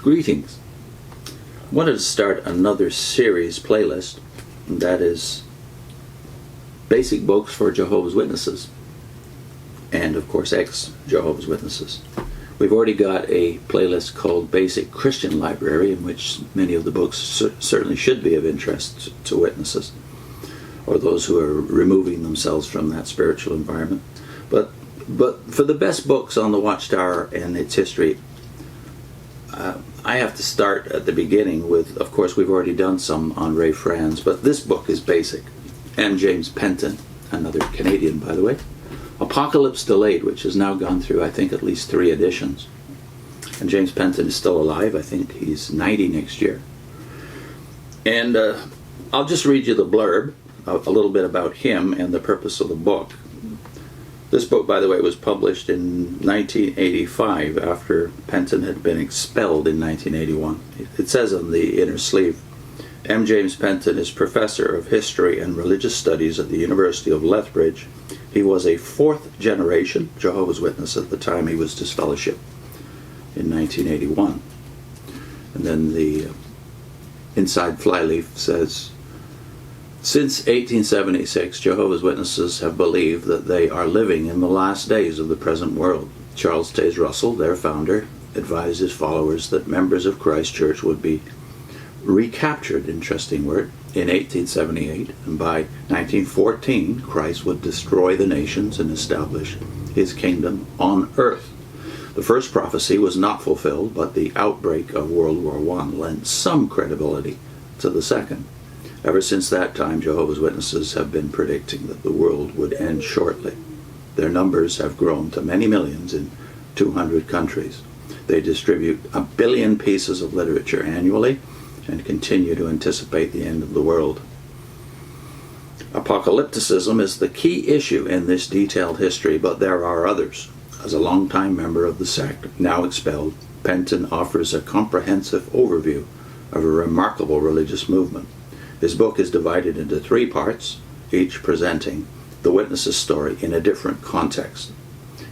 Greetings. I wanted to start another series playlist, and that is basic books for Jehovah's Witnesses, and of course ex-Jehovah's Witnesses. We've already got a playlist called Basic Christian Library, in which many of the books certainly should be of interest to witnesses, or those who are removing themselves from that spiritual environment. But for the best books on the Watchtower and its history, I have to start at the beginning with, of course, we've already done some on Franz, but this book is basic. And James Penton, another Canadian, by the way. Apocalypse Delayed, which has now gone through, I think, at least 3 editions. And James Penton is still alive. I think he's 90 next year. And I'll just read you the blurb, a little bit about him and the purpose of the book. This book, by the way, was published in 1985 after Penton had been expelled in 1981. It says on the inner sleeve, M. James Penton is Professor of History and Religious Studies at the University of Lethbridge. He was a 4th generation Jehovah's Witness at the time he was disfellowshipped in 1981. And then the inside flyleaf says, since 1876, Jehovah's Witnesses have believed that they are living in the last days of the present world. Charles Taze Russell, their founder, advised his followers that members of Christ Church would be recaptured, interesting word, in 1878, and by 1914, Christ would destroy the nations and establish his kingdom on earth. The first prophecy was not fulfilled, but the outbreak of World War I lent some credibility to the second. Ever since that time, Jehovah's Witnesses have been predicting that the world would end shortly. Their numbers have grown to many millions in 200 countries. They distribute 1 billion pieces of literature annually and continue to anticipate the end of the world. Apocalypticism is the key issue in this detailed history, but there are others. As a longtime member of the sect, now expelled, Penton offers a comprehensive overview of a remarkable religious movement. His book is divided into 3 parts, each presenting the witness's story in a different context: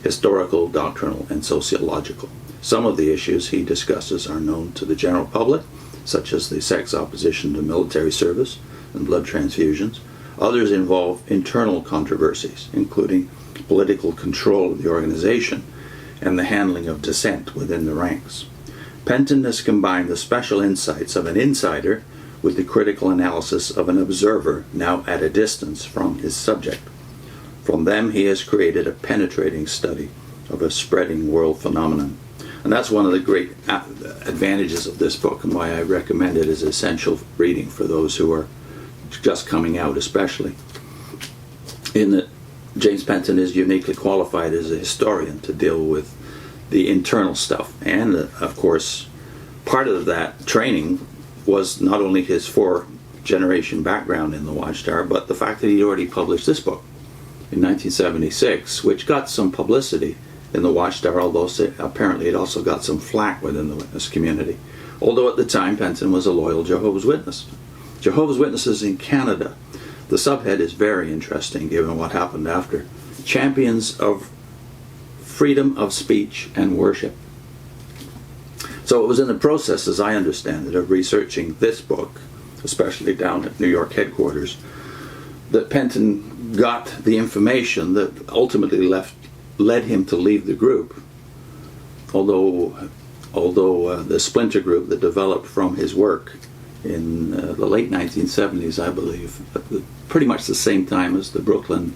historical, doctrinal, and sociological. Some of the issues he discusses are known to the general public, such as the sect's opposition to military service and blood transfusions. Others involve internal controversies, including political control of the organization and the handling of dissent within the ranks. Penton has combined the special insights of an insider with the critical analysis of an observer now at a distance from his subject. From them, he has created a penetrating study of a spreading world phenomenon. And that's one of the great advantages of this book, and why I recommend it as essential reading for those who are just coming out, especially. In that James Penton is uniquely qualified as a historian to deal with the internal stuff. And, of course, part of that training was not only his 4-generation background in the Watchtower, but the fact that he'd already published this book in 1976, which got some publicity in the Watchtower, although apparently it also got some flack within the witness community. Although at the time, Penton was a loyal Jehovah's Witness. Jehovah's Witnesses in Canada. The subhead is very interesting, given what happened after. Champions of freedom of speech and worship. So it was in the process, as I understand it, of researching this book, especially down at New York headquarters, that Penton got the information that ultimately led him to leave the group, although the splinter group that developed from his work in the late 1970s, I believe, pretty much the same time as the Brooklyn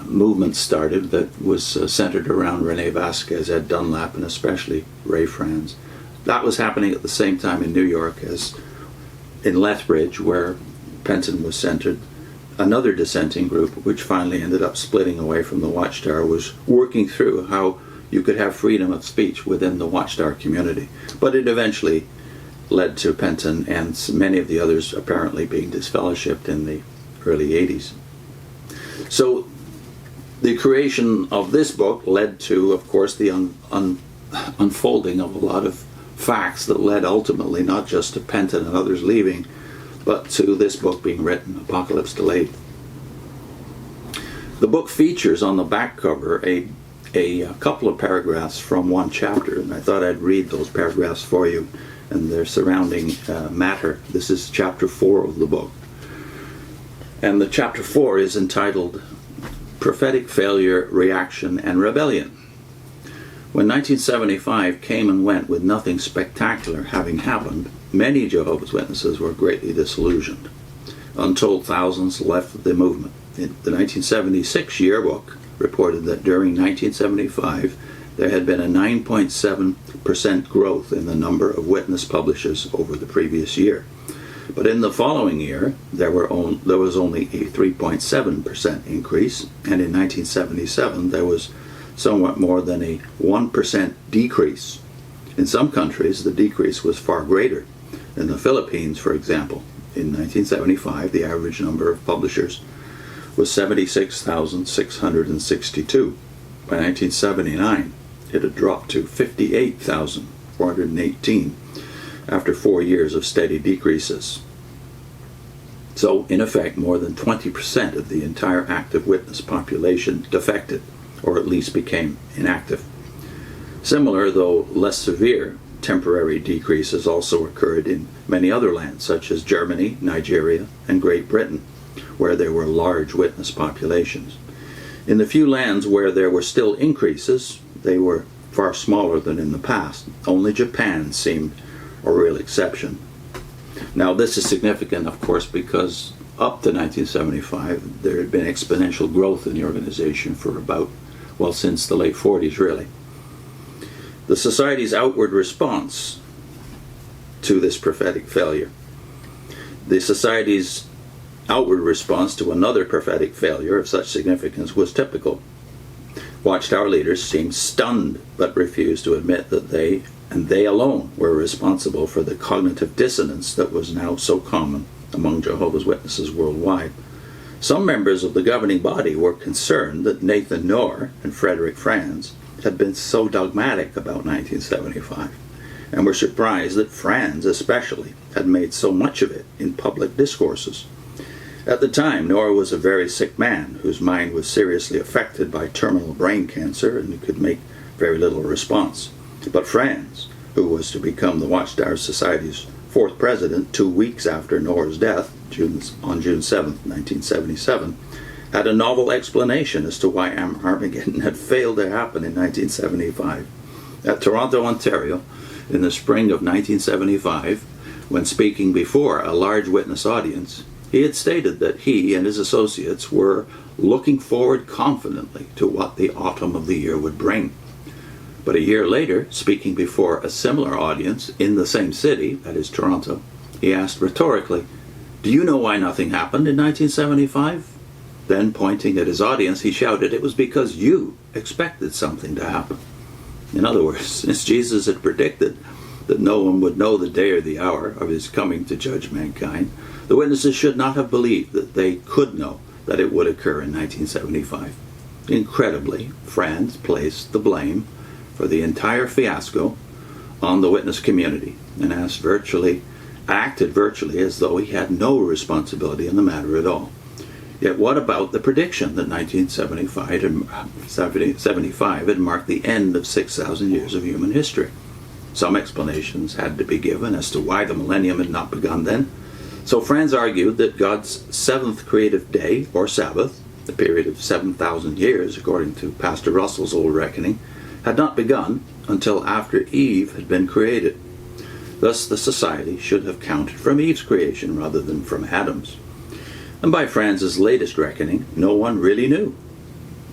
movement started, that was centered around Rene Vasquez, Ed Dunlap, and especially Franz. That was happening at the same time in New York as in Lethbridge, where Penton was centered. Another dissenting group, which finally ended up splitting away from the Watchtower, was working through how you could have freedom of speech within the Watchtower community. But it eventually led to Penton and many of the others apparently being disfellowshipped in the early 80s. So the creation of this book led to, of course, the unfolding of a lot of facts that led ultimately not just to Penton and others leaving, but to this book being written, Apocalypse Delayed. The book features on the back cover a a couple of paragraphs from one chapter, and I thought I'd read those paragraphs for you and their surrounding matter. This is chapter 4 of the book. And the chapter 4 is entitled Prophetic Failure, Reaction, and Rebellion. When 1975 came and went with nothing spectacular having happened, many Jehovah's Witnesses were greatly disillusioned. Untold thousands left the movement. The 1976 yearbook reported that during 1975 there had been a 9.7% growth in the number of witness publishers over the previous year. But in the following year, there was only a 3.7% increase, and in 1977 there was somewhat more than a 1% decrease. In some countries, the decrease was far greater. In the Philippines, for example, in 1975, the average number of publishers was 76,662. By 1979, it had dropped to 58,418 after 4 years of steady decreases. So, in effect, more than 20% of the entire active witness population defected, or at least became inactive. Similar, though less severe, temporary decreases also occurred in many other lands, such as Germany, Nigeria, and Great Britain, where there were large witness populations. In the few lands where there were still increases, they were far smaller than in the past. Only Japan seemed a real exception. Now, this is significant, of course, because up to 1975, there had been exponential growth in the organization for since the late 40s, really. The Society's outward response to this prophetic failure. The Society's outward response to another prophetic failure of such significance was typical. Watchtower leaders seemed stunned, but refused to admit that they, and they alone, were responsible for the cognitive dissonance that was now so common among Jehovah's Witnesses worldwide. Some members of the governing body were concerned that Nathan Knorr and Franz had been so dogmatic about 1975, and were surprised that Franz especially had made so much of it in public discourses. At the time, Knorr was a very sick man whose mind was seriously affected by terminal brain cancer and could make very little response. But Franz, who was to become the Watchtower Society's 4th president 2 weeks after Knorr's death, on June 7, 1977, had a novel explanation as to why Armageddon had failed to happen in 1975. At Toronto, Ontario, in the spring of 1975, when speaking before a large witness audience, he had stated that he and his associates were looking forward confidently to what the autumn of the year would bring. But a year later, speaking before a similar audience in the same city, that is Toronto, he asked rhetorically, "Do you know why nothing happened in 1975? Then, pointing at his audience, he shouted, "It was because you expected something to happen." In other words, since Jesus had predicted that no one would know the day or the hour of his coming to judge mankind, the witnesses should not have believed that they could know that it would occur in 1975. Incredibly, Franz placed the blame for the entire fiasco on the witness community and acted virtually as though he had no responsibility in the matter at all. Yet what about the prediction that 1975 had marked the end of 6,000 years of human history? Some explanations had to be given as to why the millennium had not begun then. So Franz argued that God's 7th creative day, or Sabbath, the period of 7,000 years according to Pastor Russell's old reckoning, had not begun until after Eve had been created. Thus the Society should have counted from Eve's creation rather than from Adam's. And by Franz's latest reckoning, no one really knew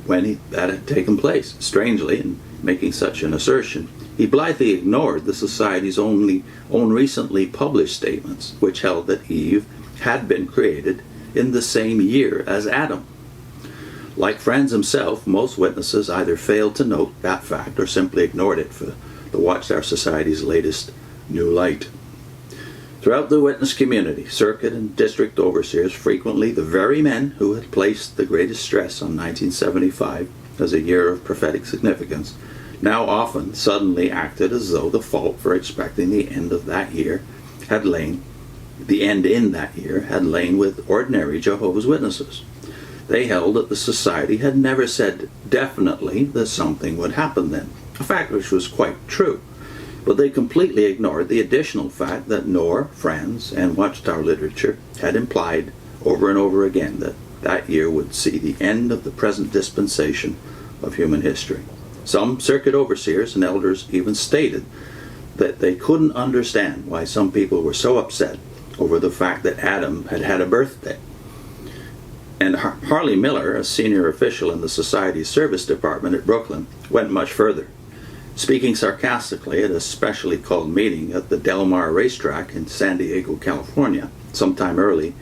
when that had taken place. Strangely, in making such an assertion, he blithely ignored the Society's own recently published statements, which held that Eve had been created in the same year as Adam. Like Franz himself, most witnesses either failed to note that fact or simply ignored it for the Watchtower Society's latest new light. Throughout the witness community, circuit and district overseers, frequently the very men who had placed the greatest stress on 1975 as a year of prophetic significance, now often suddenly acted as though the fault for expecting the end in that year had lain with ordinary Jehovah's Witnesses. They held that the society had never said definitely that something would happen then, a fact which was quite true. But they completely ignored the additional fact that Knorr, Franz, and Watchtower literature had implied over and over again that that year would see the end of the present dispensation of human history. Some circuit overseers and elders even stated that they couldn't understand why some people were so upset over the fact that Adam had had a birthday. And Harley Miller, a senior official in the Society's service department at Brooklyn, went much further. Speaking sarcastically at a specially called meeting at the Del Mar racetrack in San Diego, California, sometime early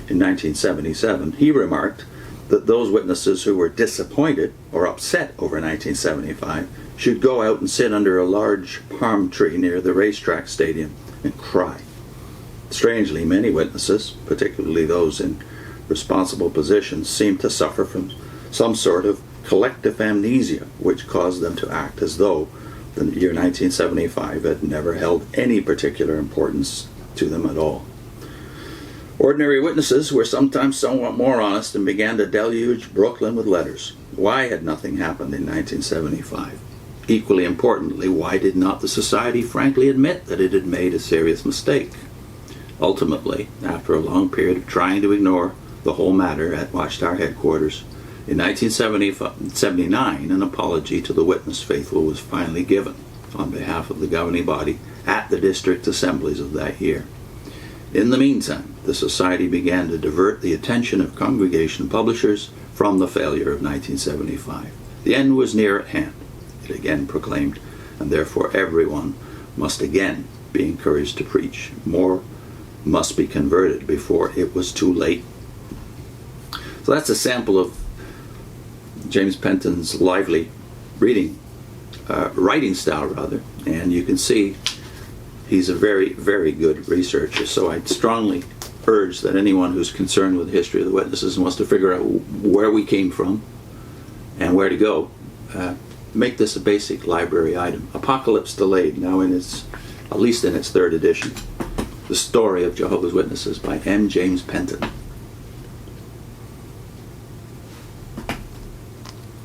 in 1977, he remarked that those witnesses who were disappointed or upset over 1975 should go out and sit under a large palm tree near the racetrack stadium and cry. Strangely, many witnesses, particularly those in responsible positions, seemed to suffer from some sort of collective amnesia, which caused them to act as though the year 1975 had never held any particular importance to them at all. Ordinary witnesses were sometimes somewhat more honest and began to deluge Brooklyn with letters. Why had nothing happened in 1975? Equally importantly, why did not the Society frankly admit that it had made a serious mistake? Ultimately, after a long period of trying to ignore the whole matter at Watchtower headquarters, in 1979, an apology to the witness faithful was finally given on behalf of the governing body at the district assemblies of that year. In the meantime, the Society began to divert the attention of congregation publishers from the failure of 1975. The end was near at hand, it again proclaimed, and therefore everyone must again be encouraged to preach. More must be converted before it was too late. So that's a sample of James Penton's lively writing style, and you can see he's a very, very good researcher. So I'd strongly urge that anyone who's concerned with the history of the witnesses and wants to figure out where we came from and where to go, make this a basic library item. Apocalypse Delayed, now at least in its third edition. The Story of Jehovah's Witnesses by M. James Penton.